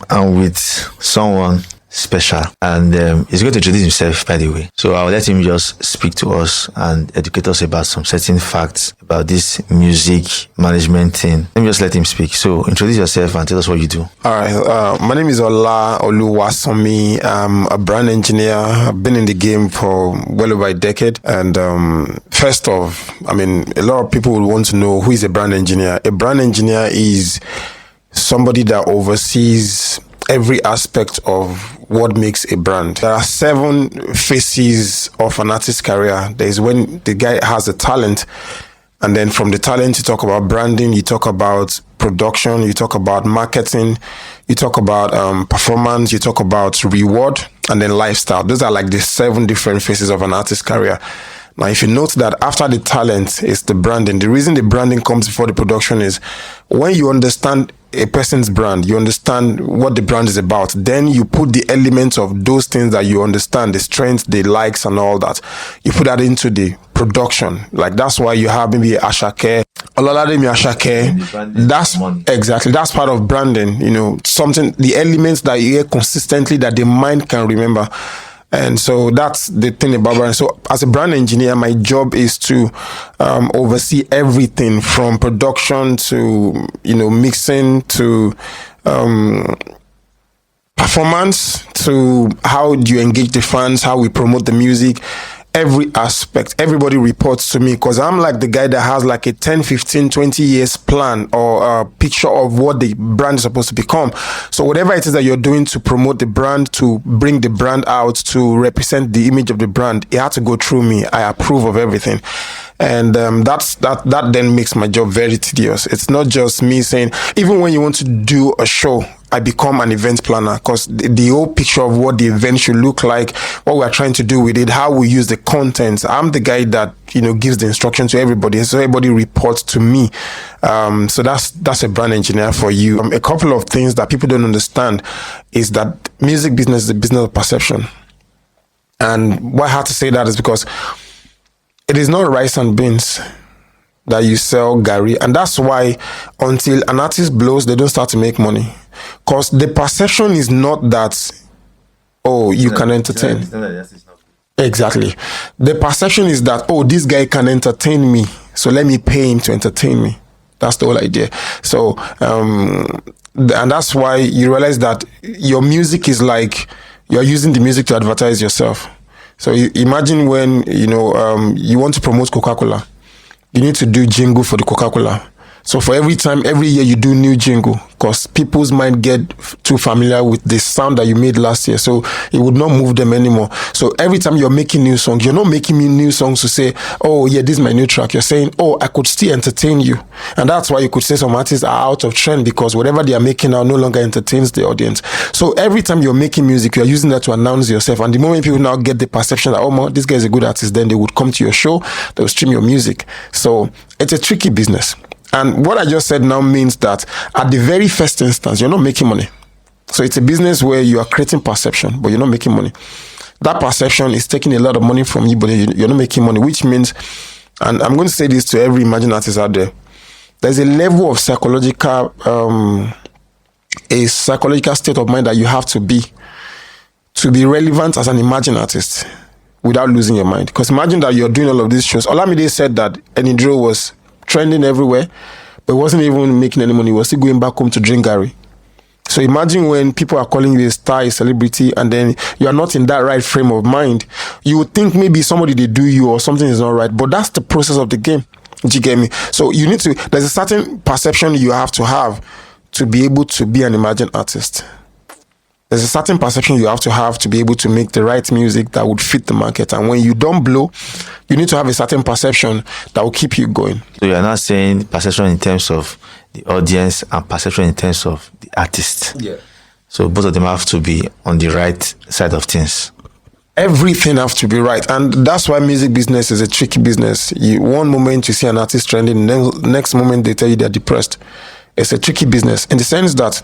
I'm with someone special, and he's going to introduce himself, by the way. So I'll let him just speak to us and educate us about some certain facts about this music management thing. Let me just let him speak. So introduce yourself and tell us what you do. All right. My name is Ola Oluwasomi. I'm a brand engineer. I've been in the game for well over a decade. And first off, a lot of people would want to know, who is a brand engineer? A brand engineer is somebody that oversees every aspect of what makes a brand. There are 7 phases of an artist's career. There's when the guy has a talent, and then from the talent you talk about branding, you talk about production, you talk about marketing, you talk about performance, you talk about reward, and then lifestyle. Those are like the 7 different phases of an artist's career. Now, if you note that after the talent is the branding, the reason the branding comes before the production is when you understand a person's brand, you understand what the brand is about, then you put the elements of those things that you understand, the strengths, the likes and all that, you put that into the production. Like that's why you have maybe Asake, Olalademi Asake. That's part of branding, something, the elements that you hear consistently that the mind can remember. And so that's the thing about brand. So as a brand engineer, my job is to oversee everything from production to, mixing to performance to how do you engage the fans, how we promote the music. Every aspect, everybody reports to me because I'm like the guy that has like a 10, 15, 20 years plan or a picture of what the brand is supposed to become. So whatever it is that you're doing to promote the brand, to bring the brand out, to represent the image of the brand, it had to go through me. I approve of everything. And that then makes my job very tedious. It's not just me saying, even when you want to do a show, I become an event planner because the whole picture of what the event should look like, what we're trying to do with it, how we use the content. I'm the guy that, gives the instruction to everybody. So everybody reports to me. So that's a brand engineer for you. A couple of things that people don't understand is that music business is a business of perception. And why I have to say that is because it is not rice and beans that you sell Gary. And that's why until an artist blows, they don't start to make money. Because the perception is not that, you can entertain. Exactly. The perception is that, this guy can entertain me, so let me pay him to entertain me. That's the whole idea. So, and that's why you realize that your music is like, you're using the music to advertise yourself. So imagine when, you want to promote Coca-Cola, you need to do jingle for the Coca-Cola. So for every year you do new jingle, because people's mind get too familiar with the sound that you made last year. So it would not move them anymore. So every time you're making new songs, you're not making me new songs to say, this is my new track. You're saying, I could still entertain you. And that's why you could say some artists are out of trend because whatever they are making now no longer entertains the audience. So every time you're making music, you're using that to announce yourself. And the moment people now get the perception that, this guy is a good artist, then they would come to your show, they'll stream your music. So it's a tricky business. And what I just said now means that at the very first instance, you're not making money. So it's a business where you are creating perception, but you're not making money. That perception is taking a lot of money from you, but you're not making money, which means, and I'm going to say this to every emerging artist out there, there's a level of psychological state of mind that you have to be relevant as an emerging artist without losing your mind. Because imagine that you're doing all of these shows. Olamide said that Enidro was trending everywhere, but wasn't even making any money. He was still going back home to drink Gary. So imagine when people are calling you a star, a celebrity, and then you are not in that right frame of mind. You would think maybe somebody they do you or something is not right, but that's the process of the game. Do you get me? So there's a certain perception you have to be able to be an emerging artist. There's a certain perception you have to be able to make the right music that would fit the market. And when you don't blow, you need to have a certain perception that will keep you going. So you're not saying perception in terms of the audience and perception in terms of the artist. Yeah. So both of them have to be on the right side of things. Everything has to be right. And that's why music business is a tricky business. One moment you see an artist trending, the next moment they tell you they're depressed. It's a tricky business in the sense that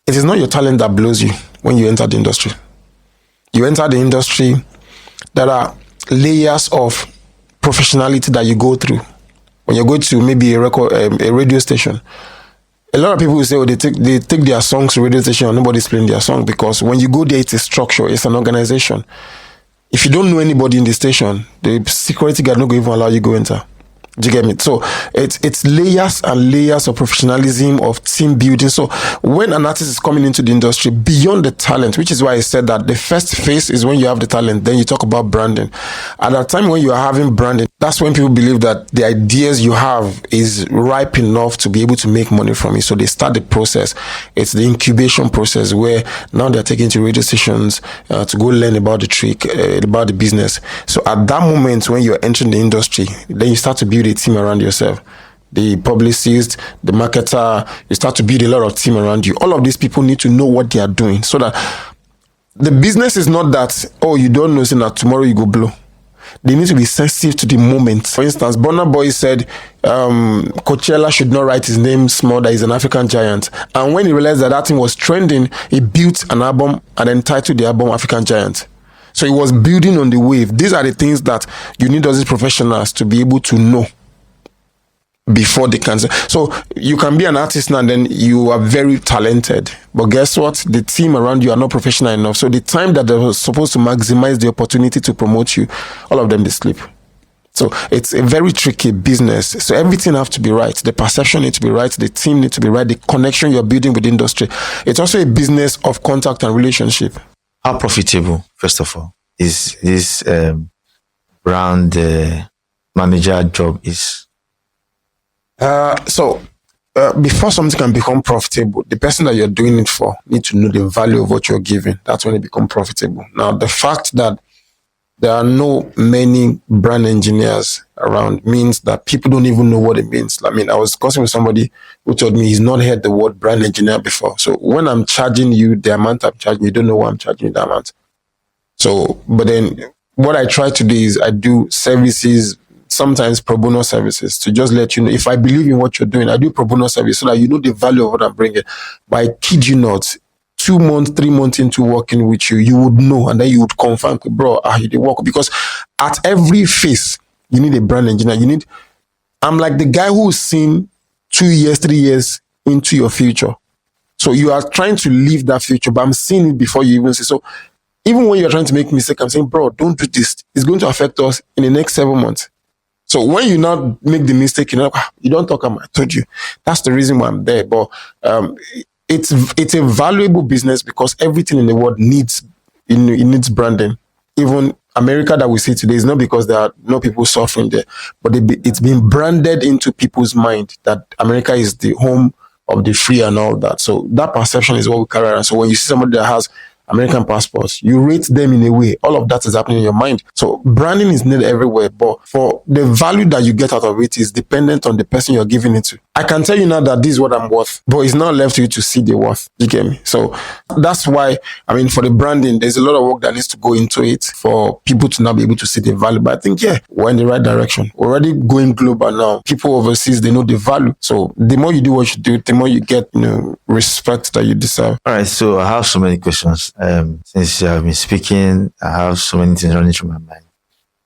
it is not your talent that blows you when you enter the industry. You enter the industry, there are layers of professionality that you go through. When you go to maybe a radio station, A lot of people will say, oh, they take their songs to radio station and nobody's playing their song, because when you go there, it's a structure, it's an organization. If you don't know anybody in the station, the security guard not going to even allow you go enter. Do you get me? So it's layers and layers of professionalism, of team building. So when an artist is coming into the industry, beyond the talent, which is why I said that the first phase is when you have the talent, then you talk about branding. At that time when you are having branding, that's when people believe that the ideas you have is ripe enough to be able to make money from it. So they start the process. It's the incubation process where now they're taken to radio stations to go learn about the trick, about the business. So at that moment when you're entering the industry, then you start to build a team around yourself. The publicist, the marketer, you start to build a lot of team around you. All of these people need to know what they are doing, so that the business is not that, oh, you don't know, so that tomorrow you go blow. They need to be sensitive to the moment. For instance, Burna Boy said Coachella should not write his name small, that he's an African giant. And when he realized that thing was trending, he built an album and then titled the album African Giant. So he was building on the wave. These are the things that you need as professionals to be able to know before they can. So you can be an artist now and then you are very talented, but guess what? The team around you are not professional enough. So the time that they were supposed to maximize the opportunity to promote you, all of them, they sleep. So it's a very tricky business. So everything has to be right. The perception needs to be right. The team needs to be right. The connection you're building with the industry. It's also a business of contact and relationship. How profitable, first of all, is this brand manager job is? Before something can become profitable, the person that you're doing it for needs to know the value of what you're giving. That's when it becomes profitable. Now, the fact that there are no many brand engineers around means that people don't even know what it means. I mean, I was discussing with somebody who told me he's not heard the word brand engineer before. So when I'm charging you the amount I'm charging, you don't know why I'm charging you the amount. So, but then what I try to do is I do services, sometimes pro bono services, to just let you know, if I believe in what you're doing, I do pro bono service so that you know the value of what I'm bringing. But I kid you not, 2 months, 3 months into working with you, you would know, and then you would confirm, bro, you did work. Because at every phase, you need a brand engineer. I'm like the guy who's seen 2 years, 3 years into your future. So you are trying to live that future, but I'm seeing it before you even see. So even when you're trying to make mistake, I'm saying, bro, don't do this. It's going to affect us in the next 7 months. So when you not make the mistake, you don't talk about, I told you. That's the reason why I'm there. But it's a valuable business because everything in the world needs branding. Even America that we see today is not because there are no people suffering there, but it's been branded into people's mind that America is the home of the free and all that. So that perception is what we carry around. So when you see somebody that has American passports, you rate them in a way. All of that is happening in your mind. So branding is needed everywhere, but for the value that you get out of it is dependent on the person you're giving it to. I can tell you now that this is what I'm worth, but it's not left to you to see the worth. You get me? So that's why, for the branding, there's a lot of work that needs to go into it for people to now be able to see the value. But I think, we're in the right direction. We're already going global now. People overseas, they know the value. So the more you do what you do, the more you get, respect that you deserve. All right. So I have so many questions. Since you have been speaking, I have so many things running through my mind.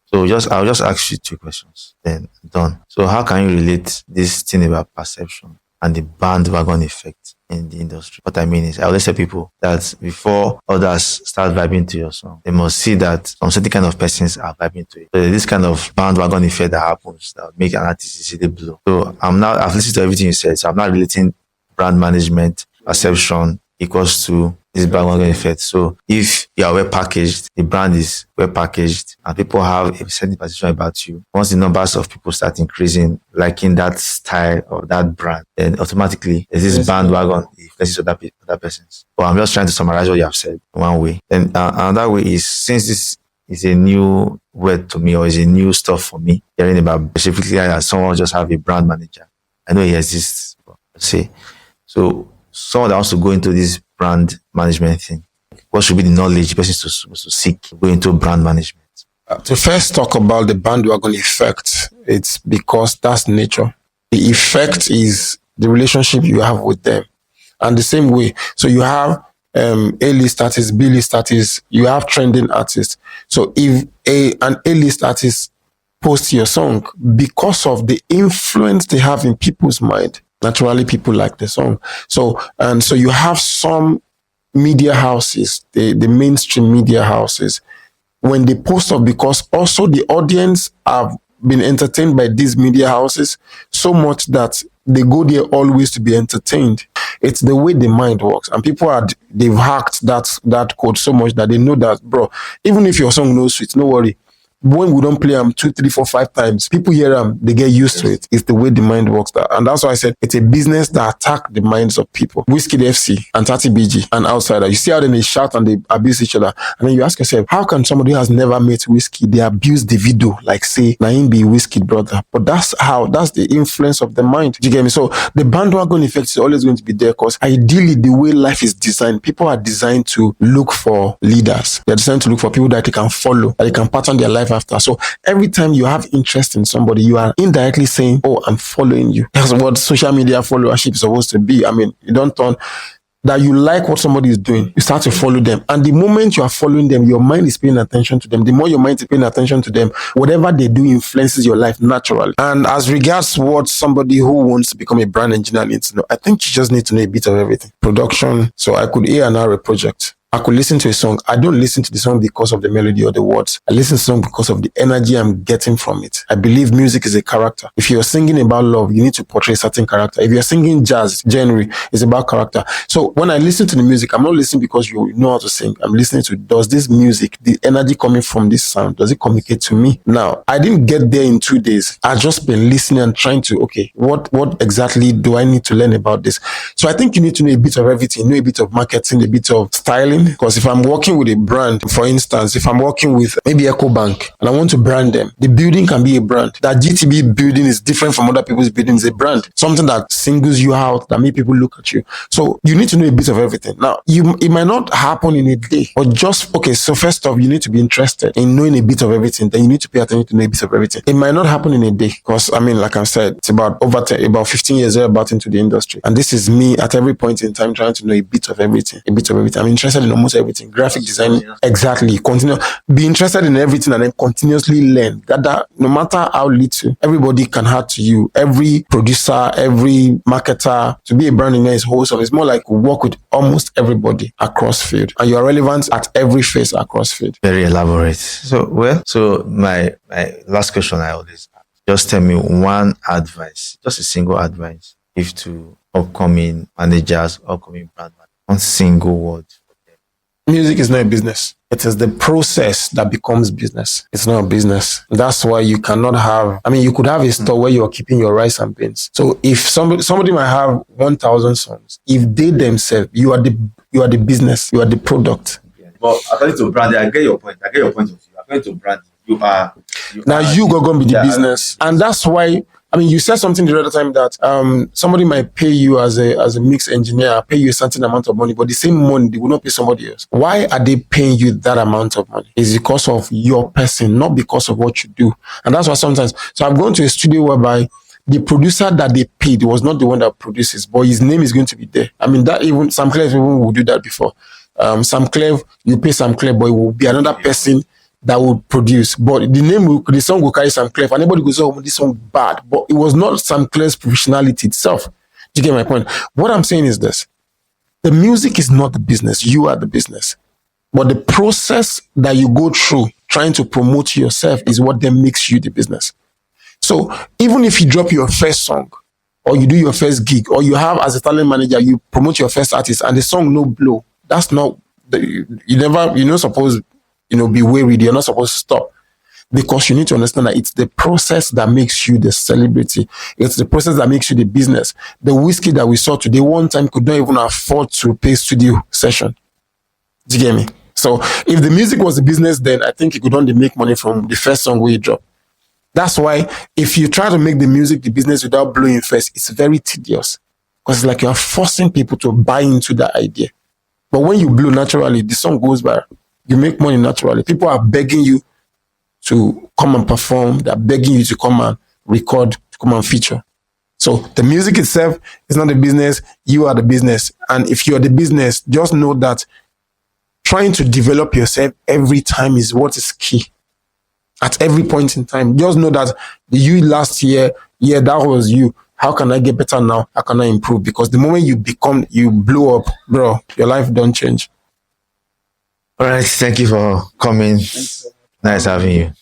So I'll just ask you 2 questions, then done. So how can you relate this thing about perception and the bandwagon effect in the industry? What I mean is, I always tell people that before others start vibing to your song, they must see that some certain kind of persons are vibing to it. So this kind of bandwagon effect that happens that will make an artist easily blow. So I've listened to everything you said, so I'm not relating brand management, perception equals to this bandwagon effect. So if you are well packaged, the brand is well packaged, and people have a certain perception about you, once the numbers of people start increasing, liking that style or that brand, then automatically there's this bandwagon effect of that person's. But I'm just trying to summarize what you have said one way. Then another way is, since this is a new word to me, or is a new stuff for me, hearing about specifically as someone just have a brand manager. I know he exists, say. So someone that wants to go into this brand management thing, what should be the knowledge the person is supposed to seek to go into brand management? To first talk about the bandwagon effect, it's because that's nature. The effect is the relationship you have with them. And the same way, so you have A-list artists, B-list artists, you have trending artists. So if an A-list artist posts your song, because of the influence they have in people's mind, naturally people like the song. So you have some media houses, the mainstream media houses, when they post up, because also the audience have been entertained by these media houses so much that they go there always to be entertained. It's the way the mind works, and people they've hacked that code so much that they know that, bro, even if your song no sweet, no worry. When we don't play them 2, 3, 4, 5 times, people hear them, they get used to it. It's the way the mind works. And that's why I said it's a business that attack the minds of people. Whiskey FC and Tati BG and Outsider. You see how then they shout and they abuse each other. And then you ask yourself, how can somebody who has never met Whiskey, they abuse the video like say, Naim be Whiskey brother? But that's the influence of the mind. Do you get me? So the bandwagon effect is always going to be there, because ideally the way life is designed, people are designed to look for leaders. They're designed to look for people that they can follow, that they can pattern their life after. So every time you have interest in somebody, you are indirectly saying, oh, I'm following you. That's what social media followership is supposed to be. I mean, you don't turn that you like what somebody is doing, you start to follow them. And the moment you are following them, your mind is paying attention to them. The more your mind is paying attention to them, whatever they do influences your life naturally. And as regards what somebody who wants to become a brand engineer needs to know, I think you just need to know a bit of everything. Production. So I could A&R a project. I could listen to a song. I don't listen to the song because of the melody or the words. I listen to the song because of the energy I'm getting from it. I believe music is a character. If you're singing about love, you need to portray a certain character. If you're singing jazz, genre, it's about character. So when I listen to the music, I'm not listening because you know how to sing. I'm listening to, does this music, the energy coming from this sound, does it communicate to me? Now, I didn't get there in 2 days. I've just been listening and trying to, okay, what exactly do I need to learn about this? So I think you need to know a bit of everything, know a bit of marketing, a bit of styling. Because if I'm working with a brand, for instance, if I'm working with maybe EcoBank and I want to brand them, the building can be a brand. That GTB building is different from other people's buildings, a brand. Something that singles you out, that make people look at you. So you need to know a bit of everything. Now, it might not happen in a day, but so first off, you need to be interested in knowing a bit of everything. Then you need to pay attention to know a bit of everything. It might not happen in a day, because I mean, like I said, it's about 15 years about into the industry. And this is me at every point in time trying to know a bit of everything. I'm interested in almost everything. Graphic design, exactly. Be interested in everything and then continuously learn. That no matter how little, everybody can add to you. Every producer, every marketer, to be a brand engineer is wholesome. It's more like work with almost everybody across field, and you are relevant at every phase across field. Very elaborate. So my last question I always ask, just tell me one advice, just a single advice, if to upcoming managers, upcoming brand managers, one single word. Music is not a business. It is the process that becomes business. It's not a business. That's why you cannot have, you could have a store where you're keeping your rice and beans. So if somebody might have 1,000 songs, if they themselves, you are the business, you are the product. But according to branding, I get your point of view. According to branding, you are going to be the business. And that's why, you said something the other time that somebody might pay you as a mix engineer, pay you a certain amount of money, but the same money they will not pay somebody else. Why are they paying you that amount of money? It's because of your person, not because of what you do. And that's why sometimes, so I've gone to a studio whereby the producer that they paid was not the one that produces, but his name is going to be there. That even Sam Clef even will do that before. Sam Clef, you pay Sam Clef, but it will be another person that would produce, but the song will carry Sam Clef. And anybody goes, oh, this song bad, but it was not Sam Clef's professionality itself. Do you get my point? What I'm saying is this: the music is not the business; you are the business. But the process that you go through trying to promote yourself is what then makes you the business. So even if you drop your first song, or you do your first gig, or you have as a talent manager, you promote your first artist, and the song no blow, that's not you're not supposed. Be worried. You're not supposed to stop, because you need to understand that it's the process that makes you the celebrity. It's the process that makes you the business. The Whiskey that we saw today, one time could not even afford to pay studio session. Do you get me? So if the music was the business, then I think you could only make money from the first song we drop. That's why if you try to make the music the business without blowing first, it's very tedious, because it's like you're forcing people to buy into that idea. But when you blow naturally, the song goes viral. You make money naturally. People are begging you to come and perform. They're begging you to come and record, to come and feature. So the music itself is not the business. You are the business. And if you're the business, just know that trying to develop yourself every time is what is key. At every point in time, just know that you last year, that was you. how can I get better now? How can I improve? Because the moment you blow up, bro, your life don't change. All right. Thank you for coming. Nice having you.